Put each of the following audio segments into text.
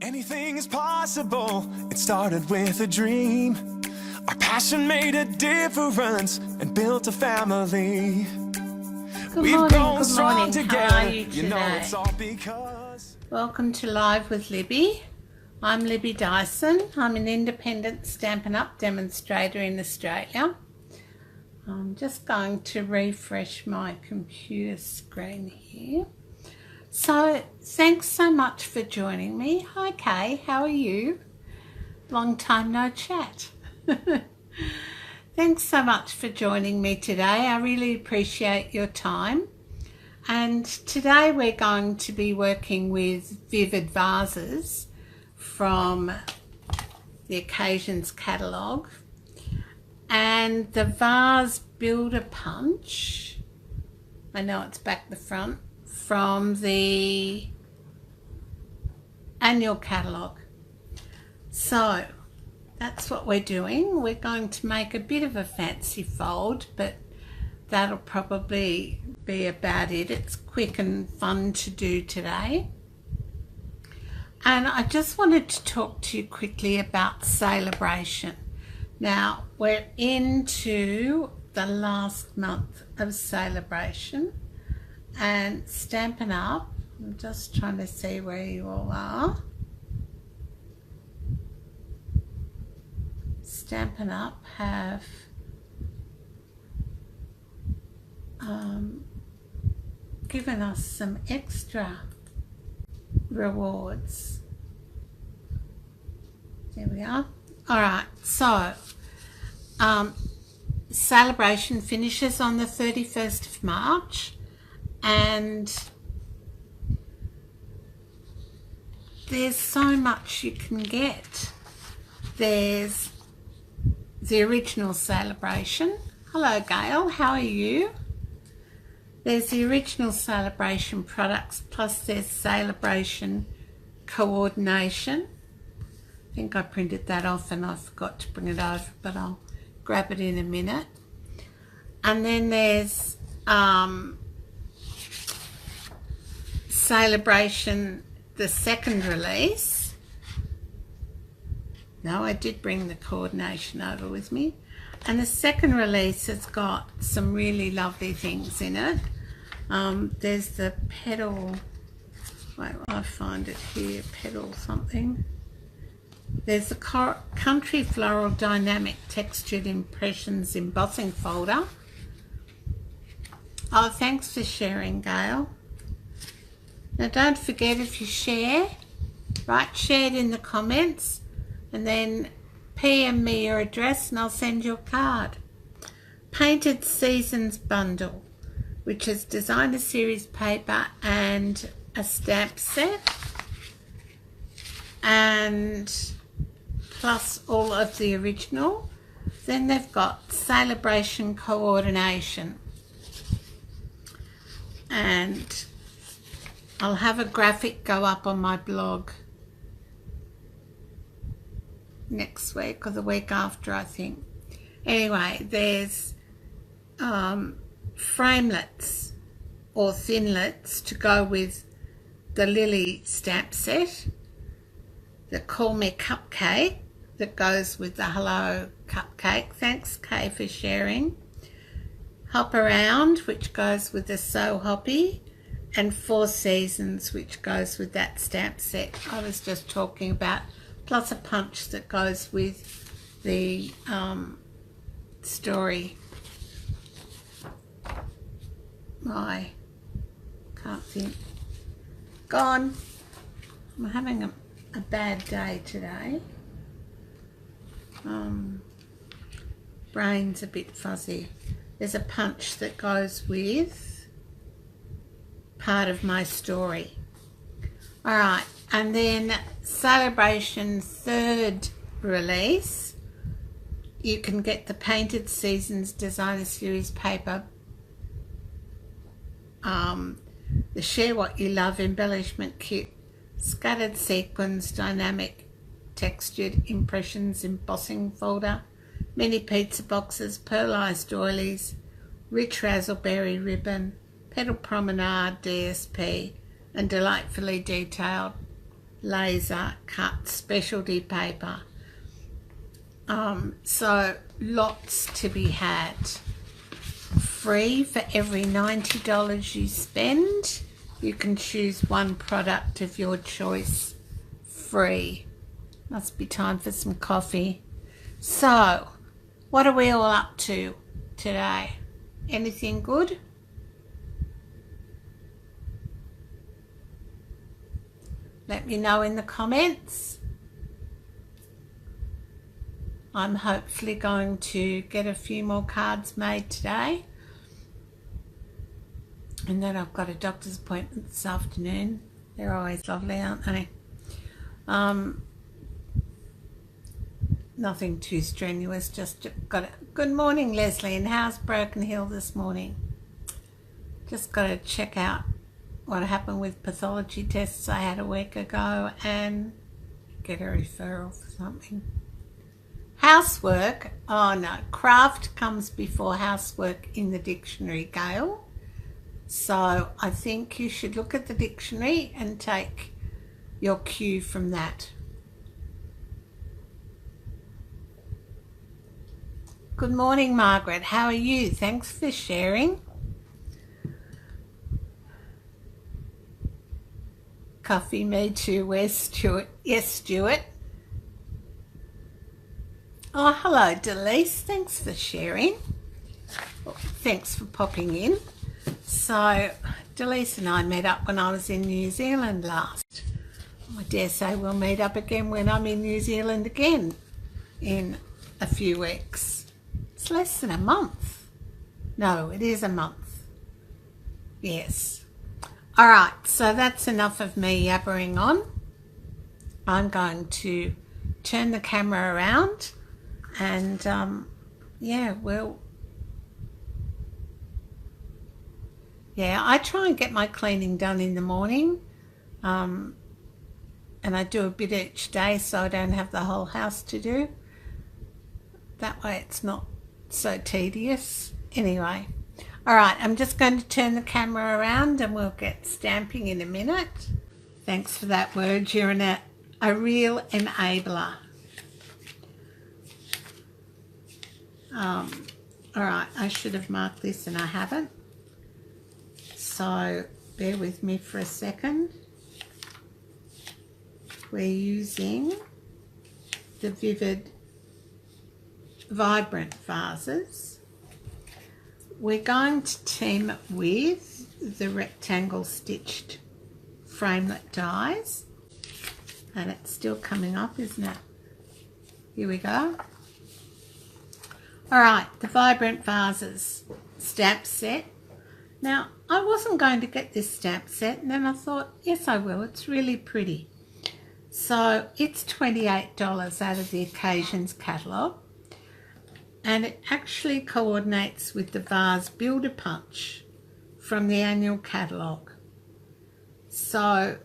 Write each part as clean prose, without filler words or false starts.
Anything is possible. It started with a dream. Our passion made a difference and built a family. We've grown strong together. How are you today? You know it's all because... Welcome to Live with Libby. I'm Libby Dyson. I'm an independent Stampin' Up demonstrator in Australia. I'm just going to refresh my computer screen here. So, thanks so much for joining me. Hi Kay, how are you? Long time no chat. Thanks so much for joining me today. I really appreciate your time. And today we're going to be working with Vivid Vases from the Occasions catalogue and the Vase Builder Punch. I know it's back the front, from the annual catalogue. So that's what we're doing. We're going to make a bit of a fancy fold, but that'll probably be about it. It's quick and fun to do today. And I just wanted to talk to you quickly about celebration. Now, we're into the last month of celebration, and Stampin' Up, I'm just trying to see where you all are. Stampin' Up have given us some extra rewards. There we are. Alright, so celebration finishes on the 31st of March, and there's so much you can get. There's the original celebration. Hello Gail, how are you? There's the original celebration products, plus there's celebration coordination. I think I printed that off and I forgot to bring it over, but I'll grab it in a minute. And then there's celebration, the second release. No, I did bring the coordination over with me. And the second release has got some really lovely things in it. There's the petal, wait, I find it here, petal something. There's the Country Floral Dynamic Textured Impressions Embossing Folder. Oh, thanks for sharing, Gail. Now don't forget, if you share, share it in the comments, and then PM me your address and I'll send you a card. Painted Seasons Bundle, which is designer series paper and a stamp set, and plus all of the original. Then they've got celebration coordination, and I'll have a graphic go up on my blog next week or the week after, I think. Anyway, there's framelets or thinlets to go with the Lily stamp set, the Call Me Cupcake that goes with the Hello Cupcake. Thanks Kay for sharing. Hop Around, which goes with the So Hoppy, and Four Seasons, which goes with that stamp set I was just talking about, plus a punch that goes with the story. I can't think. Gone. I'm having a bad day today. Brain's a bit fuzzy. There's a punch that goes with part of my story. Alright, and then celebration third release, you can get the Painted Seasons Designer Series paper, the Share What You Love embellishment kit, scattered sequins dynamic textured impressions embossing folder, mini pizza boxes, pearlized doilies, rich razzleberry ribbon, petal promenade DSP, and delightfully detailed laser cut specialty paper. So lots to be had. Free for every $90 you spend. You can choose one product of your choice free. Must be time for some coffee. So, what are we all up to today? Anything good? Let me know in the comments. I'm hopefully going to get a few more cards made today. And then I've got a doctor's appointment this afternoon. They're always lovely, aren't they? Nothing too strenuous, just got a good morning, Leslie, and how's Broken Hill this morning? Just got to check out what happened with pathology tests I had a week ago and get a referral for something. Housework, oh no, craft comes before housework in the dictionary, Gail. So I think you should look at the dictionary and take your cue from that. Good morning, Margaret. How are you? Thanks for sharing. Coffee, me too. Where's Stuart? Yes, Stuart. Oh, hello, Delise. Thanks for sharing. Thanks for popping in. So, Delise and I met up when I was in New Zealand last. I dare say we'll meet up again when I'm in New Zealand again in a few weeks. It's less than a month. No, it is a month. Yes. All right, so that's enough of me yabbering on. I'm going to turn the camera around and I try and get my cleaning done in the morning, and I do a bit each day so I don't have the whole house to do. That way it's not so tedious. Anyway, all right, I'm just going to turn the camera around and we'll get stamping in a minute. Thanks for that word. You're a real enabler. All right, I should have marked this and I haven't. So bear with me for a second. We're using the Vivid Vibrant Vases. We're going to team with the rectangle stitched framelit dies. And it's still coming up, isn't it? Here we go. All right, the Vibrant Vases stamp set. Now, I wasn't going to get this stamp set, and then I thought, yes, I will. It's really pretty. So it's $28 out of the Occasions catalogue, and it actually coordinates with the Vase Builder Punch from the annual catalogue. So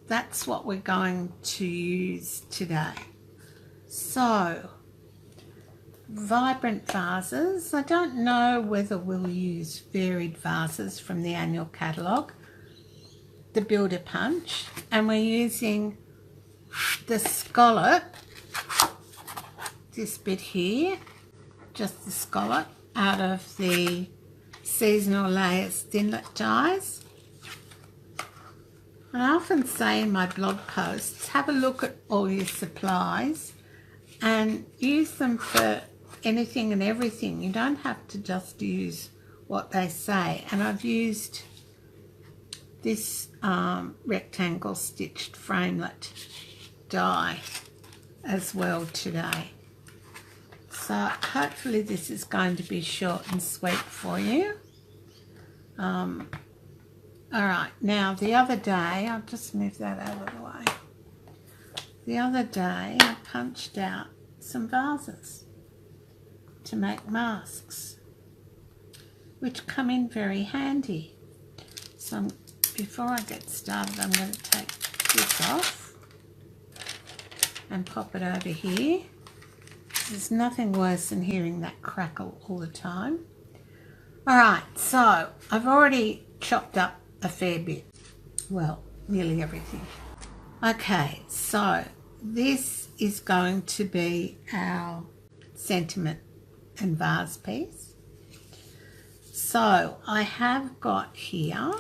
that's what we're going to use today. So, Vibrant Vases. I don't know whether we'll use varied vases from the annual catalogue. The Builder Punch. And we're using the scallop, this bit here, just the scallop out of the Seasonal Layers Thinlet dies. And I often say in my blog posts, have a look at all your supplies and use them for anything and everything. You don't have to just use what they say. And I've used this rectangle stitched framelit die as well today. So hopefully this is going to be short and sweet for you. All right, now the other day, I'll just move that out of the way. The other day I punched out some vases to make masks, which come in very handy. So before I get started, I'm going to take this off and pop it over here. There's nothing worse than hearing that crackle all the time. All right, so I've already chopped up a fair bit. Well, nearly everything. Okay, so this is going to be our sentiment and vase piece. So I have got here,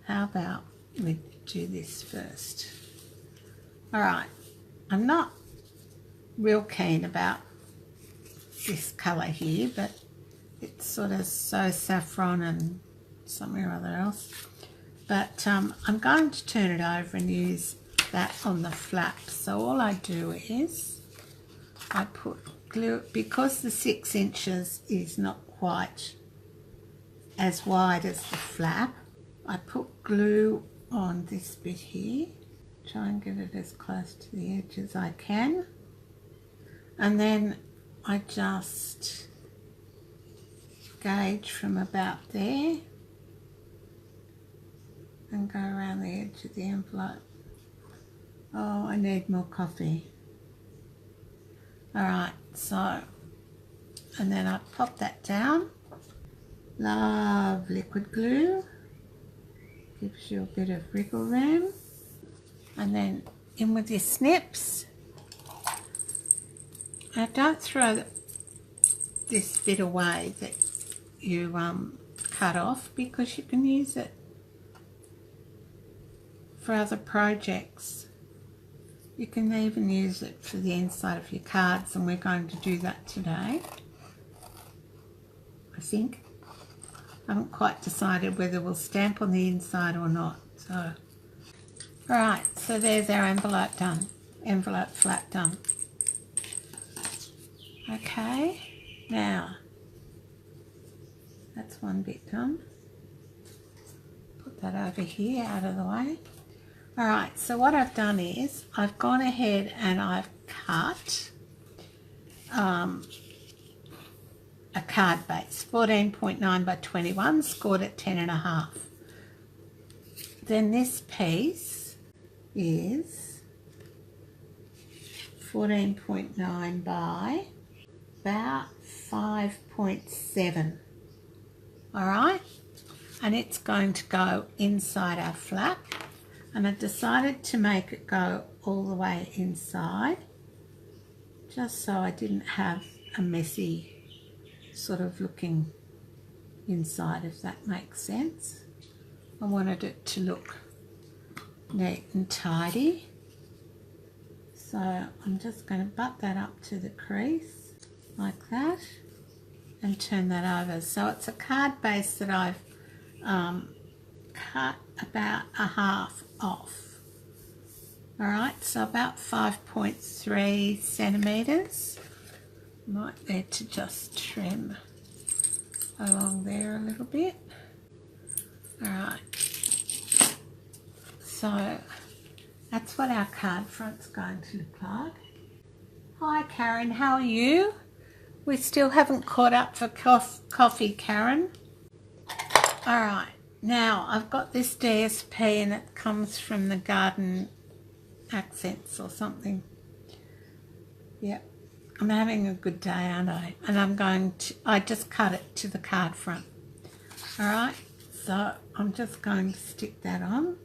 how about we do this first? All right, I'm not real keen about this colour here, but it's sort of so saffron and something or other else. But I'm going to turn it over and use that on the flap. So all I do is I put glue, because the 6 inches is not quite as wide as the flap, I put glue on this bit here. Try and get it as close to the edge as I can. And then I just gauge from about there and go around the edge of the envelope. Oh, I need more coffee. Alright, so, and then I pop that down. Love liquid glue. Gives you a bit of wriggle room. And then in with your snips. Now don't throw this bit away that you cut off, because you can use it for other projects. You can even use it for the inside of your cards, and we're going to do that today, I think. I haven't quite decided whether we'll stamp on the inside or not. So, alright, so there's our envelope done. Envelope flap done. Okay, now that's one bit done. Put that over here out of the way. Alright, so what I've done is I've gone ahead and I've cut a card base, 14.9 by 21, scored at 10.5. Then this piece is 14.9 by about 5.7. Alright, and it's going to go inside our flap. And I decided to make it go all the way inside, just so I didn't have a messy sort of looking inside, if that makes sense. I wanted it to look neat and tidy. So I'm just going to butt that up to the crease like that and turn that over. So it's a card base that I've cut about a half off. Alright, so about 5.3 centimetres. Might need to just trim along there a little bit. Alright, so that's what our card front's going to look like. Hi Karen, how are you? We still haven't caught up for coffee, Karen. Alright. Now, I've got this DSP and it comes from the Garden Accents or something. Yep, I'm having a good day, aren't I? And I just cut it to the card front. Alright, so I'm just going to stick that on.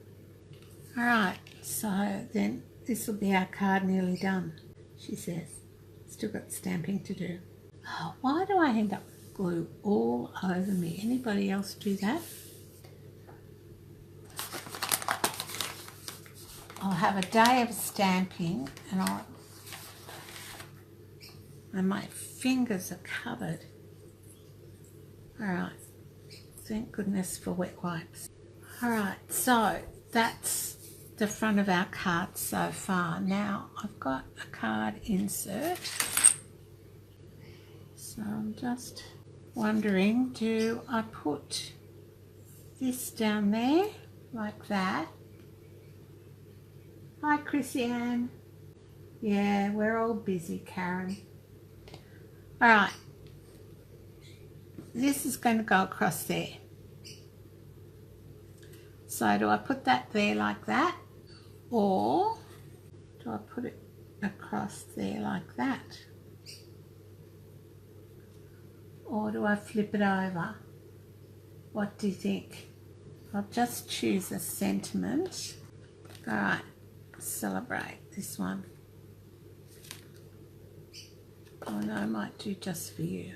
Alright, so then this will be our card nearly done, she says. Still got stamping to do. Oh, why do I end up with glue all over me? Anybody else do that? I'll have a day of stamping and my fingers are covered. Alright, thank goodness for wet wipes. Alright, so that's the front of our card so far. Now I've got a card insert. So I'm just wondering, do I put this down there like that? Hi, Chrissy Ann. Yeah, we're all busy, Karen. All right. This is going to go across there. So do I put that there like that? Or do I put it across there like that? Or do I flip it over? What do you think? I'll just choose a sentiment. Alright, celebrate this one. Oh no, I might do just for you.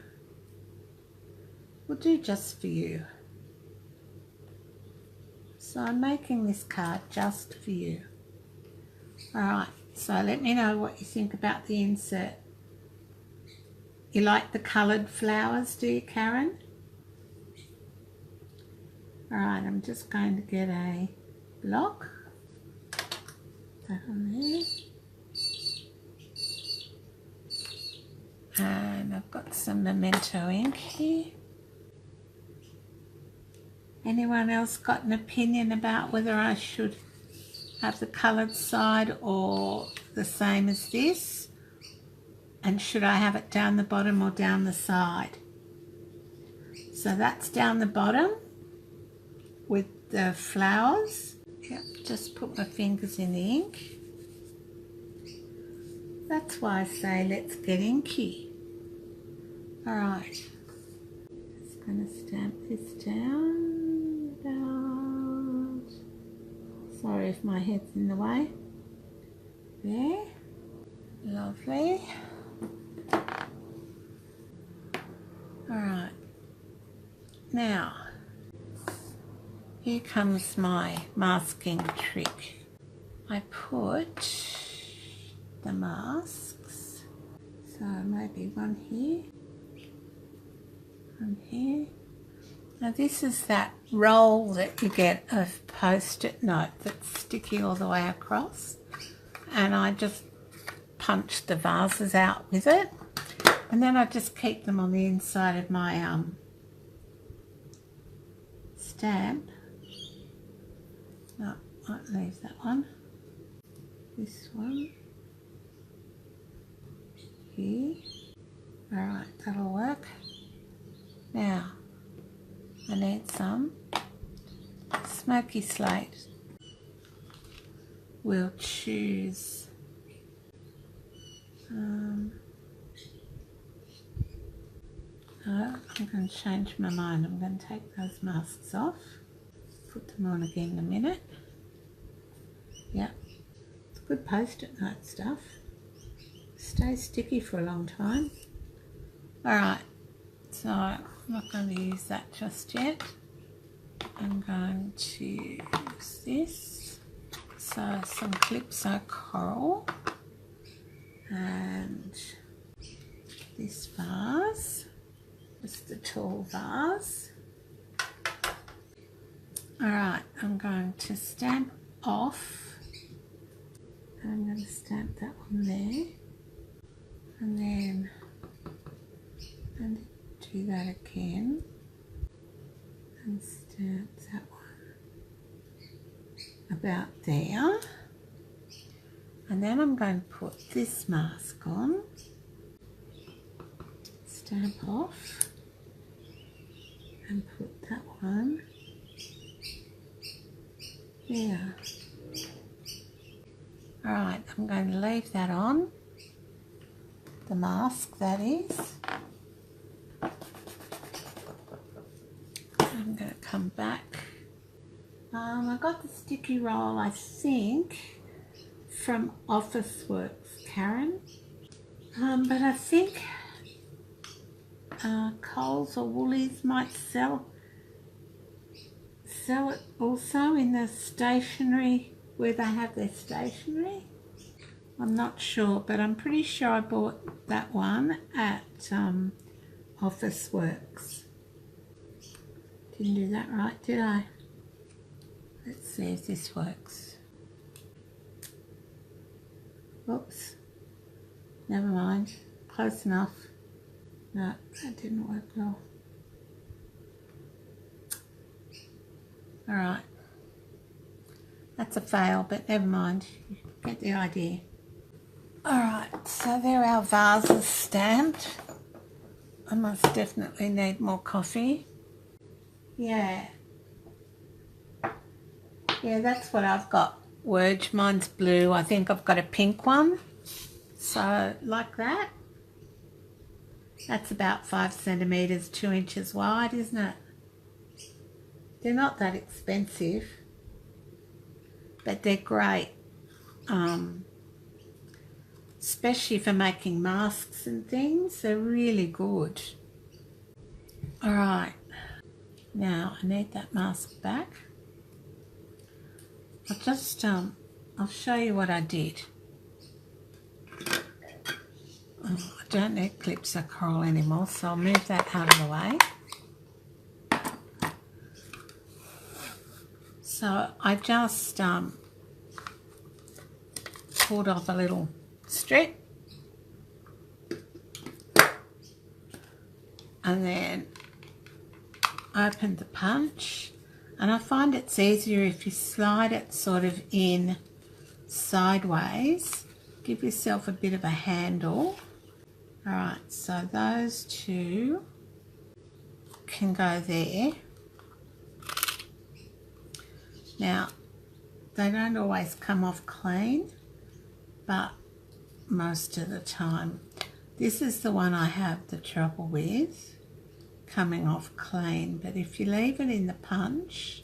We'll do just for you. So I'm making this card just for you. Alright, so let me know what you think about the insert. You like the coloured flowers, do you, Karen? Alright, I'm just going to get a block. That on there. And I've got some memento ink here. Anyone else got an opinion about whether I should have the coloured side or the same as this? And should I have it down the bottom or down the side? So that's down the bottom with the flowers. Yep, just put my fingers in the ink. That's why I say let's get inky. Alright, just going to stamp this down about, sorry if my head's in the way, there, lovely. Alright, now here comes my masking trick. I put the masks, so maybe one here, one here. Now this is that roll that you get of post-it note that's sticky all the way across, and I just punch the vases out with it, and then I just keep them on the inside of my stamp. No, I might leave that one. This one here. Alright, that'll work. Now I need some smoky slate. We'll choose no, I'm going to change my mind. I'm going to take those masks off, put them on again in a minute. Yep, it's good post-it note stuff. Stays sticky for a long time. Alright, so I'm not going to use that just yet. I'm going to use this. So some Calypso Coral and this vase, just the tall vase. Alright, I'm going to stamp off. I'm going to stamp that one there, and then and do that again and stamp that one about there, and then I'm going to put this mask on, stamp off and put that one there. Alright, I'm going to leave that on, the mask that is. I'm going to come back. I got the sticky roll, I think, from Officeworks, Karen. But I think Coles or Woolies might sell it also in the stationery, where they have their stationery. I'm not sure, but I'm pretty sure I bought that one at Officeworks. Didn't do that right, did I? Let's see if this works. Oops. Never mind. Close enough. No, that didn't work well. Alright. That's a fail, but never mind. You get the idea. Alright, so there our vases stamped. I must definitely need more coffee. Yeah, that's what I've got. Word, mine's blue. I think I've got a pink one. So, like that. That's about 5 centimetres, 2 inches wide, isn't it? They're not that expensive. but they're great, especially for making masks and things. They're really good. All right, now I need that mask back. I'll show you what I did. I don't need clips or coral anymore, so I'll move that out of the way. So I just pulled off a little strip and then opened the punch, and I find it's easier if you slide it sort of in sideways. Give yourself a bit of a handle. Alright, so those two can go there. Now, they don't always come off clean, but most of the time. This is the one I have the trouble with, coming off clean, but if you leave it in the punch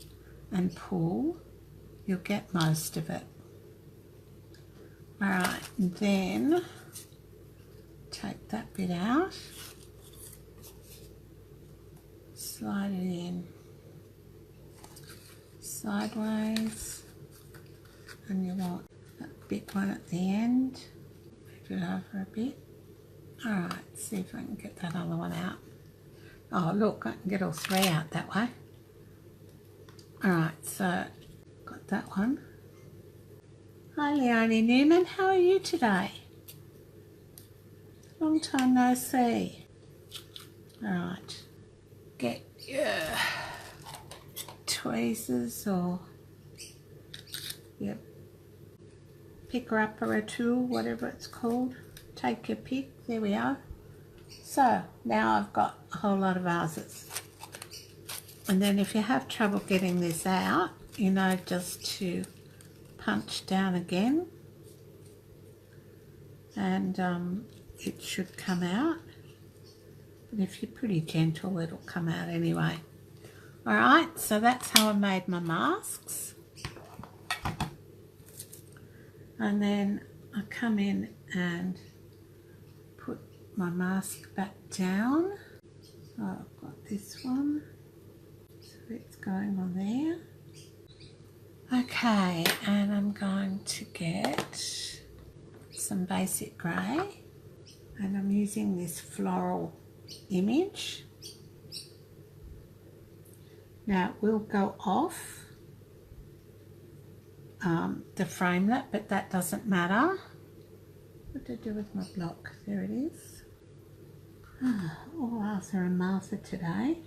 and pull, you'll get most of it. Alright, and then take that bit out, slide it in sideways, and you want that big one at the end. Move it over a bit. Alright, see if I can get that other one out. Oh look, I can get all three out that way. Alright, so got that one. Hi Leonie Newman, how are you today? Long time no see. Alright, get your tweezers or your picker-upper tool, whatever it's called. Take your pick, there we are. So now I've got a whole lot of vases. And then if you have trouble getting this out, you know just to punch down again and it should come out. But if you're pretty gentle, it'll come out anyway. Alright, so that's how I made my masks. And then I come in and put my mask back down. So I've got this one, so it's going on there. Okay, and I'm going to get some basic grey, and I'm using this floral image. Now it will go off the framelit, but that doesn't matter. What did I do with my block? There it is. All Arthur and Martha today.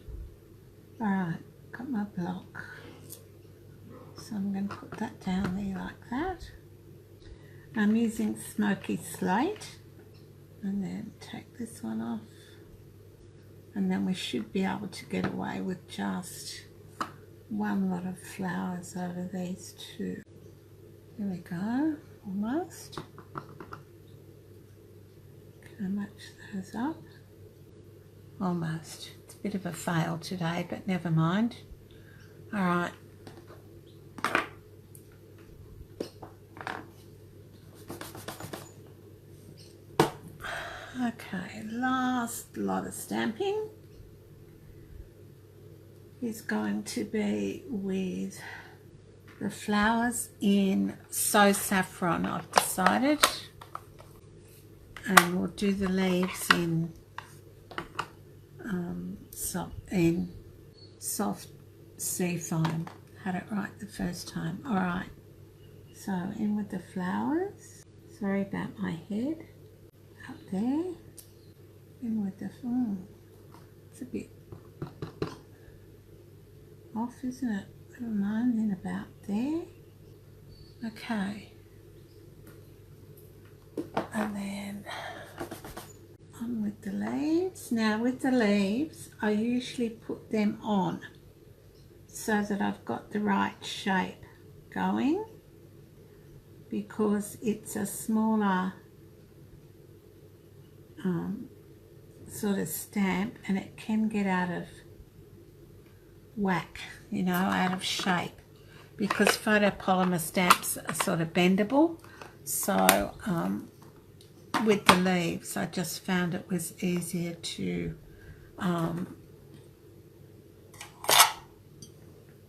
Alright, got my block. So I'm going to put that down there like that. I'm using Smoky Slate, and then take this one off, and then we should be able to get away with just one lot of flowers over these two. There we go, almost. Can I match those up? Almost. It's a bit of a fail today, but never mind. Alright. Okay, last lot of stamping is going to be with the flowers in So Saffron, I've decided. And we'll do the leaves in soft sea foam. Had it right the first time. Alright, so in with the flowers. Sorry about my head. Up there. In with the it's a bit off, isn't it? Never mind, in about there. Okay. And then on with the leaves. Now with the leaves, I usually put them on so that I've got the right shape going, because it's a smaller sort of stamp and it can get out of whack, you know, out of shape. because photopolymer stamps are sort of bendable. So with the leaves, I just found it was easier to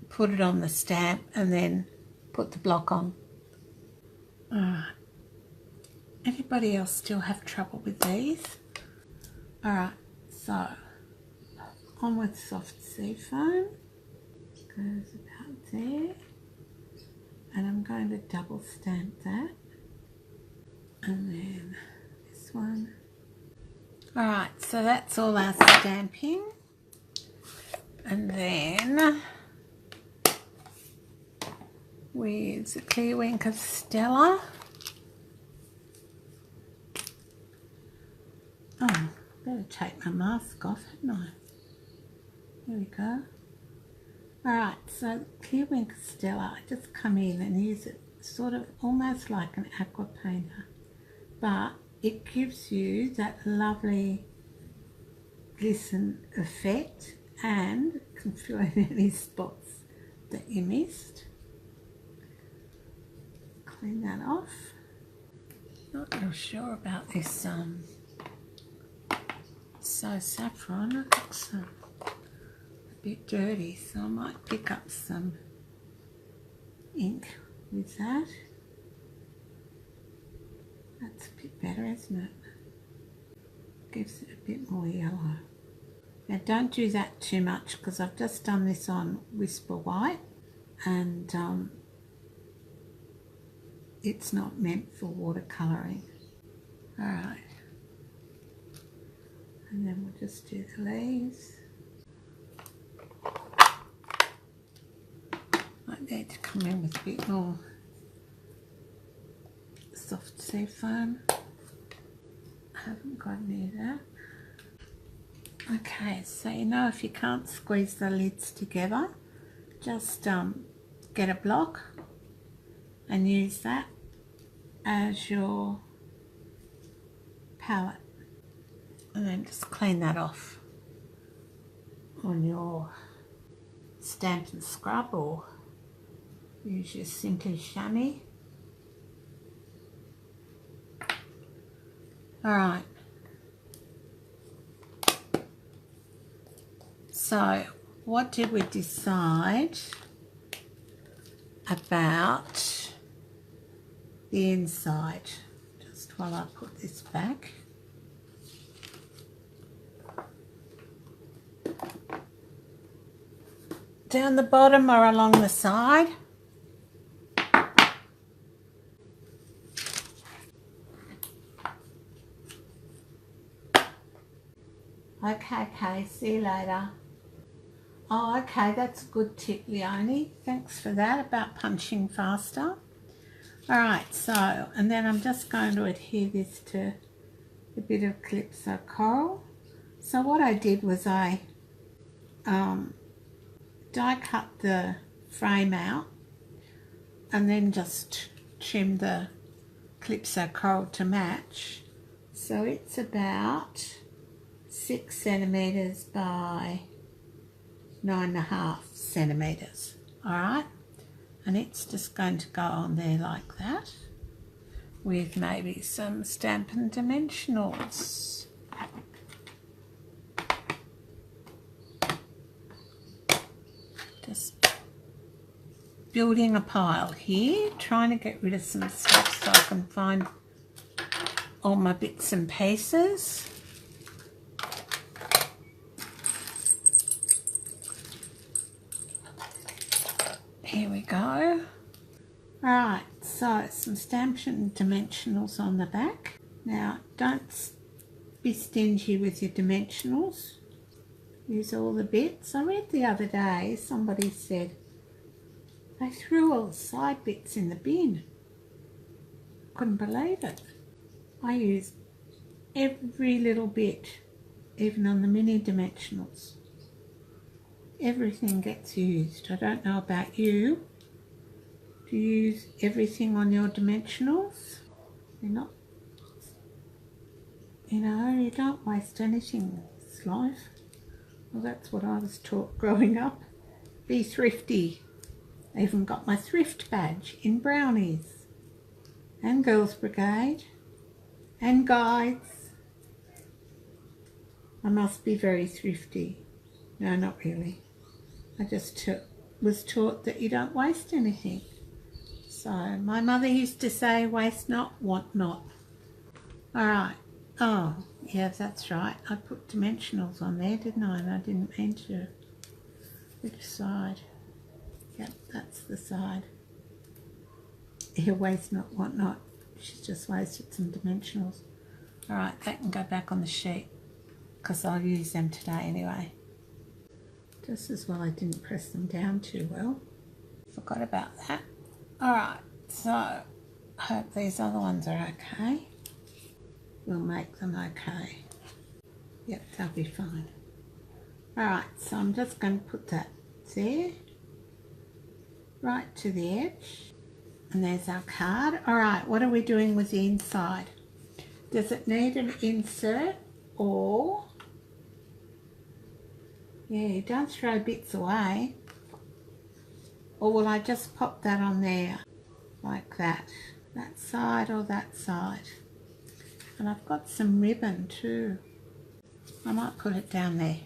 put it on the stamp and then put the block on. Anybody else still have trouble with these? Alright, so on with soft seafoam. Goes about there. And I'm going to double stamp that. And then this one. Alright, so that's all our stamping. And then with the Clear Wink of Stella. Oh, better take my mask off, hadn't I? There we go. Alright, so Clear Wink of Stella, I just come in and use it sort of almost like an aqua painter, but it gives you that lovely glisten effect and can fill in any spots that you missed. Clean that off. Not real sure about this so saffron. It looks a bit dirty, so I might pick up some ink with that. That's a bit better, isn't it? Gives it a bit more yellow. Now don't do that too much because I've just done this on Whisper White and it's not meant for watercolouring. Alright. And then we'll just do the leaves. Might need to come in with a bit more soft seafoam. I haven't got any of that. Okay, so you know if you can't squeeze the lids together, just get a block and use that as your palette. And then just clean that off on your Stampin' Scrub or use your Simply Chamois. Alright, so what did we decide about the inside? Just while I put this back. Down the bottom or along the side. Okay, see you later. Oh, okay, that's a good tip, Leonie. Thanks for that, about punching faster. Alright, so, and then I'm just going to adhere this to a bit of Calypso Coral. So what I did was I die cut the frame out and then just trim the Calypso Coral to match. So it's about 6 centimetres by 9.5 centimetres. Alright, and it's just going to go on there like that with maybe some Stampin' Dimensionals. Just building a pile here, trying to get rid of some stuff so I can find all my bits and pieces. Here we go. Alright, so some Stampin' Dimensionals on the back. Now, don't be stingy with your dimensionals. Use all the bits. I read the other day, somebody said they threw all the side bits in the bin. Couldn't believe it. I used every little bit, even on the mini dimensionals. Everything gets used. I don't know about you. Do you use everything on your dimensionals? You're not, you know, you don't waste anything in this life. Well, that's what I was taught growing up. Be thrifty. I even got my thrift badge in brownies and Girls Brigade and guides. I must be very thrifty. No, not really. I just was taught that you don't waste anything. So my mother used to say, waste not, want not. All right. Oh, yeah, that's right. I put dimensionals on there, didn't I? And I didn't mean to. Which side? Yep, that's the side. Here, waste not, want not. She's just wasted some dimensionals. All right, that can go back on the sheet because I'll use them today anyway. Just as well I didn't press them down too well. Forgot about that. All right, so I hope these other ones are okay. We'll make them okay. Yep, they'll be fine. All right, so I'm just going to put that there, right to the edge. And there's our card. All right, what are we doing with the inside? Does it need an insert or... Yeah, you don't throw bits away. Or will I just pop that on there like that? That side or that side? And I've got some ribbon too. I might put it down there.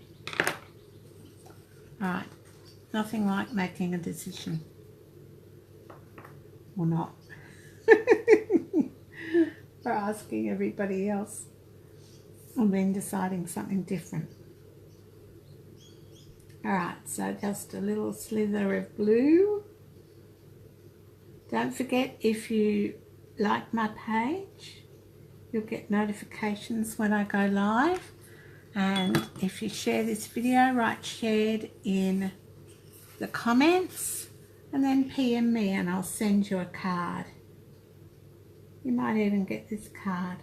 All right, nothing like making a decision. Or not. Or asking everybody else. And then deciding something different. Alright, so just a little slither of blue. Don't forget, if you like my page, you'll get notifications when I go live. And if you share this video, write shared in the comments and then PM me and I'll send you a card. You might even get this card.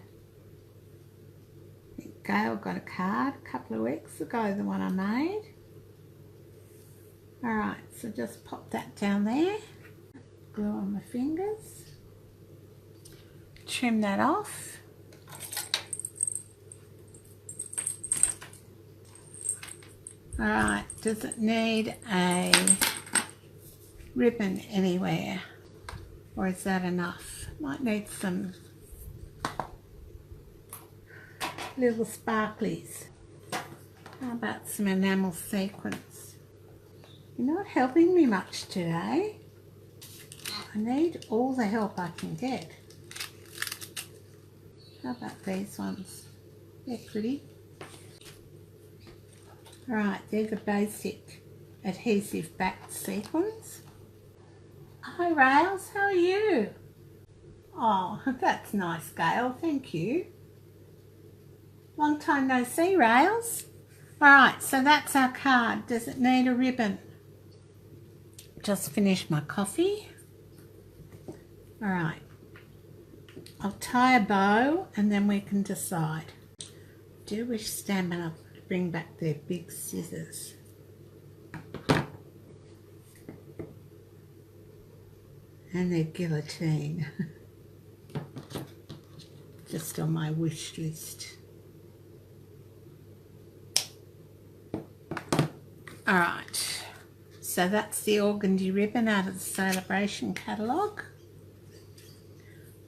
I think Gail got a card a couple of weeks ago, the one I made. Alright, so just pop that down there. Glue on my fingers. Trim that off. Alright, does it need a ribbon anywhere? Or is that enough? Might need some little sparklies. How about some enamel sequins? You're not helping me much today. I need all the help I can get. How about these ones? They're pretty. Right, they're the basic adhesive backed sequins. Hi Rails, how are you? Oh, that's nice, Gail, thank you. Long time no see, Rails. Alright, so that's our card. Does it need a ribbon? Just finished my coffee. Alright, I'll tie a bow and then we can decide. I do wish Stampin' Up to bring back their big scissors. And their guillotine. Just on my wish list. Alright, so that's the organdy ribbon out of the Celebration catalogue.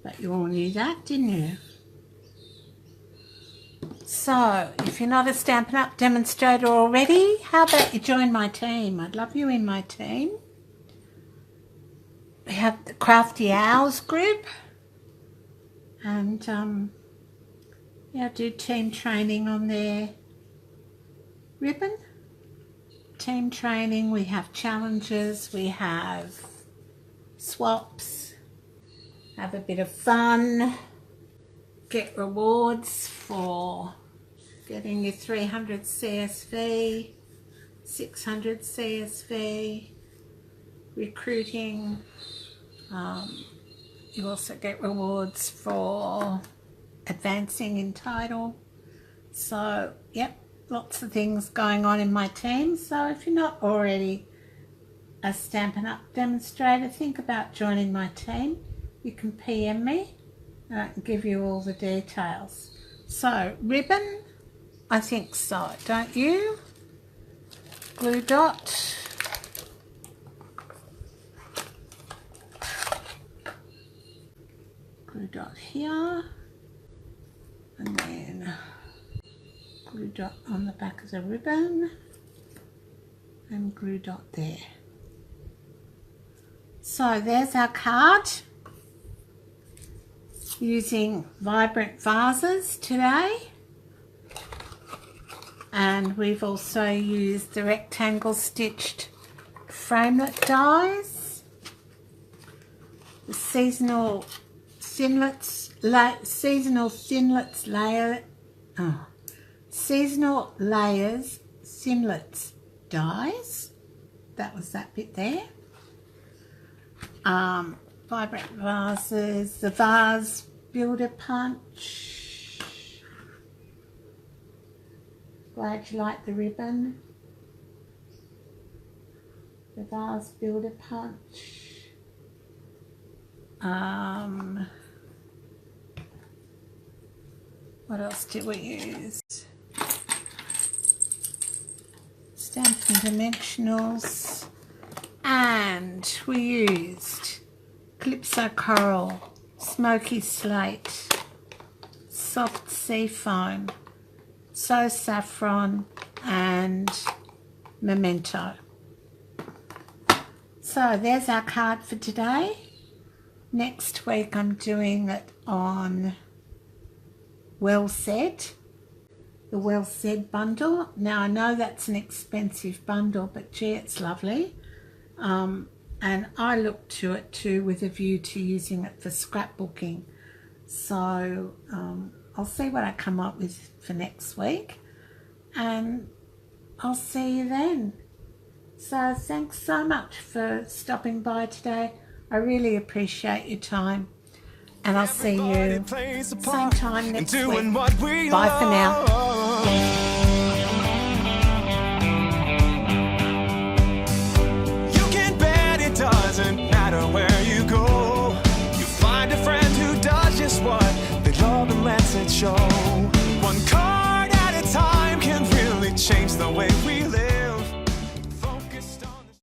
But you all knew that, didn't you? So, if you're not a Stampin' Up demonstrator already, how about you join my team? I'd love you in my team. We have the Crafty Owls group. And, yeah, do team training on their ribbon. Team training, we have challenges, we have swaps, have a bit of fun, get rewards for getting your 300 CSV, 600 CSV, recruiting. You also get rewards for advancing in title. So, yep. Lots of things going on in my team, so if you're not already a Stampin' Up demonstrator, think about joining my team. You can PM me and I can give you all the details. So, ribbon, I think so, don't you? Glue dot. glue dot here, and then glue dot on the back of the ribbon, and glue dot there. So there's our card, using Vibrant Vases today, and we've also used the rectangle stitched framelit dies, the seasonal thinlets seasonal layers thinlets dies. That was that bit there. Vibrant Vases, the Vase Builder Punch. Glad you like the ribbon. The Vase Builder Punch. What else did we use? Stampin' Dimensionals. And we used Calypso Coral, Smoky Slate, Soft Sea Foam, So Saffron, and Memento. So there's our card for today. Next week I'm doing it on Well Said, the Well Said bundle. Now I know that's an expensive bundle, but gee, it's lovely. And I look to it too with a view to using it for scrapbooking. So I'll see what I come up with for next week, and I'll see you then. So thanks so much for stopping by today. I really appreciate your time, and I'll see you same time next week. Bye for now. Doesn't matter where you go, you find a friend who does just what they love and lets it show. One card at a time can really change the way